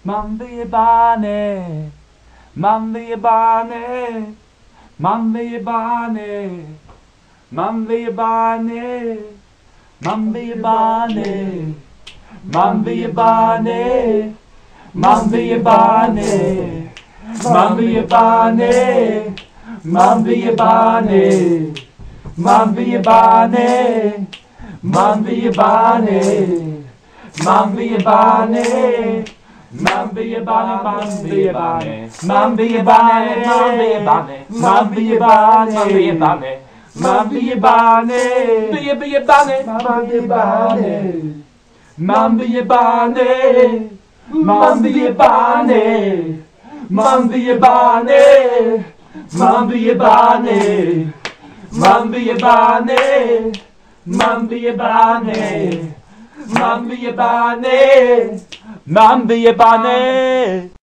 Man vyjebaný, mám vyjebaný, mám vyjebaný, mám vyjebaný, mám vyjebaný, mám vyjebaný, mám vyjebaný, mám vyjebaný, mám vyjebaný, mám vyjebaný, mám vyjebaný, mám vyjebaný. Mám vyjebaný, mám vyjebaný, mám vyjebaný, mám vyjebaný, mám vyjebaný, mám vyjebaný, mám vyjebaný, mám vyjebaný, mám vyjebaný, mám vyjebaný, mám vyjebaný, mám vyjebaný, mám vyjebaný. Mám vyjebaný.